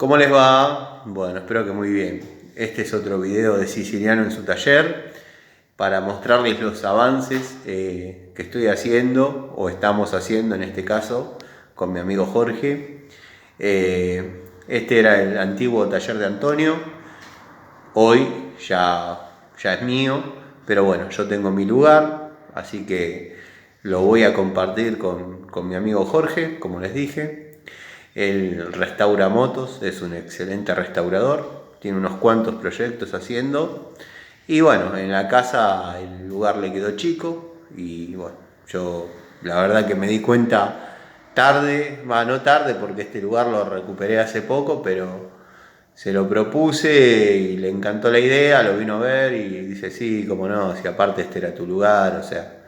¿Cómo les va? Bueno, espero que muy bien. Este es otro video de Siciliano en su taller para mostrarles los avances que estoy haciendo o estamos haciendo en este caso con mi amigo Jorge. Este era el antiguo taller de Antonio, hoy ya es mío, pero bueno, yo tengo mi lugar, así que lo voy a compartir con mi amigo Jorge, como les dije. Él restaura motos, es un excelente restaurador, tiene unos cuantos proyectos haciendo. Y bueno, en la casa el lugar le quedó chico y bueno, yo la verdad que me di cuenta tarde, no tarde porque este lugar lo recuperé hace poco, pero se lo propuse y le encantó la idea, lo vino a ver y dice sí, cómo no, si aparte este era tu lugar, o sea,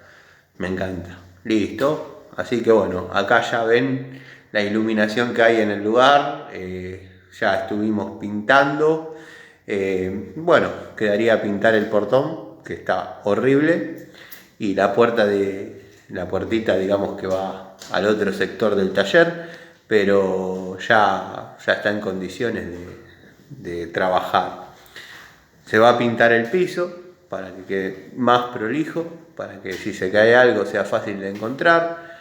me encanta. Listo, así que bueno, acá ya ven la iluminación que hay en el lugar, ya estuvimos pintando. Bueno, quedaría pintar el portón, que está horrible, y la puertita, digamos, que va al otro sector del taller, pero ya está en condiciones de trabajar. Se va a pintar el piso para que quede más prolijo, para que si se cae algo sea fácil de encontrar,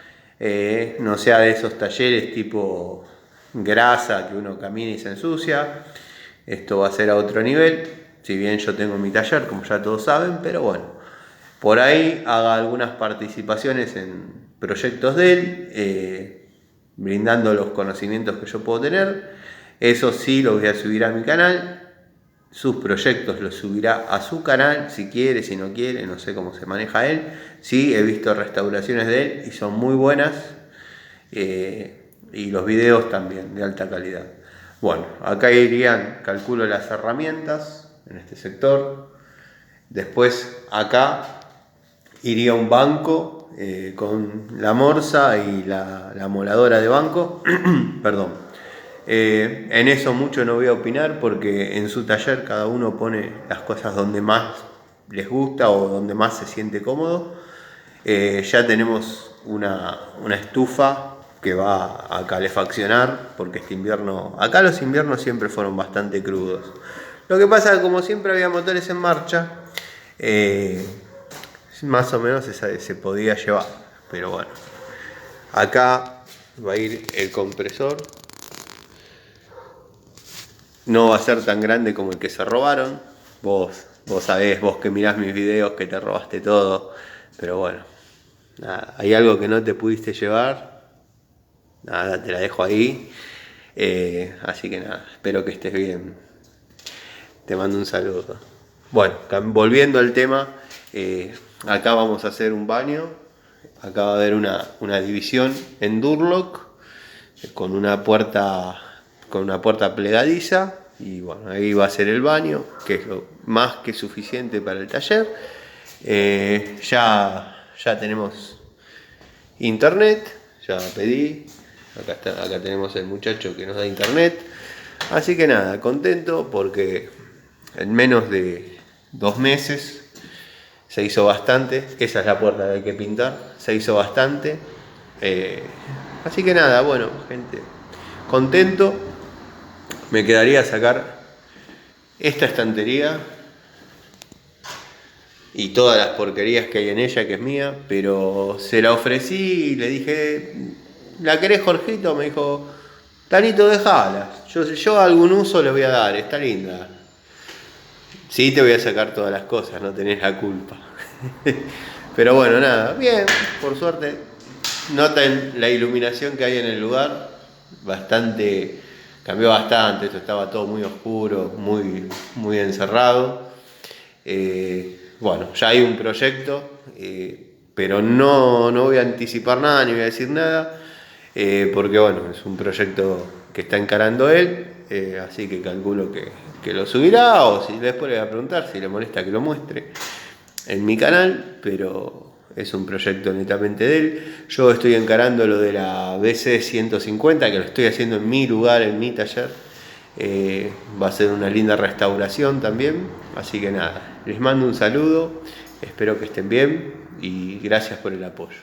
no sea de esos talleres tipo grasa que uno camina y se ensucia. Esto va a ser a otro nivel, si bien yo tengo mi taller, como ya todos saben, pero bueno, por ahí haga algunas participaciones en proyectos de él, brindando los conocimientos que yo puedo tener. Eso sí lo voy a subir a mi canal. Sus proyectos los subirá a su canal, si quiere, si no quiere, no sé cómo se maneja él. Sí, he visto restauraciones de él y son muy buenas, y los videos también de alta calidad. Bueno, acá irían, calculo, las herramientas en este sector. Después acá iría un banco con la morsa y la moladora de banco. Perdón. En eso mucho no voy a opinar porque en su taller cada uno pone las cosas donde más les gusta o donde más se siente cómodo. Ya tenemos una estufa que va a calefaccionar porque este invierno, acá los inviernos siempre fueron bastante crudos. Lo que pasa es que como siempre había motores en marcha, más o menos se podía llevar, pero bueno, acá va a ir el compresor. No va a ser tan grande como el que se robaron. Vos sabés, vos que mirás mis videos, que te robaste todo. Pero bueno, nada, hay algo que no te pudiste llevar. Nada, te la dejo ahí. Así que nada, espero que estés bien. Te mando un saludo. Bueno, volviendo al tema, acá vamos a hacer un baño. Acá va a haber una división en Durlock con una puerta plegadiza, y bueno, ahí va a ser el baño, que es lo más que suficiente para el taller. Ya tenemos internet, ya pedí, acá tenemos el muchacho que nos da internet, así que nada, contento porque en menos de 2 meses se hizo bastante. Esa es la puerta que hay que pintar, se hizo bastante, así que nada, bueno, gente, contento. Me quedaría sacar esta estantería y todas las porquerías que hay en ella, que es mía, pero se la ofrecí y le dije, ¿la querés, Jorgito? Me dijo, Tanito, dejala, yo algún uso le voy a dar, está linda. Sí, te voy a sacar todas las cosas, no tenés la culpa. Pero bueno, nada, bien, por suerte. Noten la iluminación que hay en el lugar, cambió bastante. Esto estaba todo muy oscuro, muy encerrado. Bueno, ya hay un proyecto, pero no voy a anticipar nada ni voy a decir nada, porque bueno, es un proyecto que está encarando él, así que calculo que lo subirá, o si después le voy a preguntar si le molesta que lo muestre en mi canal, pero es un proyecto netamente de él. Yo estoy encarando lo de la BC 150, que lo estoy haciendo en mi lugar, en mi taller. Va a ser una linda restauración también, así que nada, les mando un saludo, espero que estén bien y gracias por el apoyo.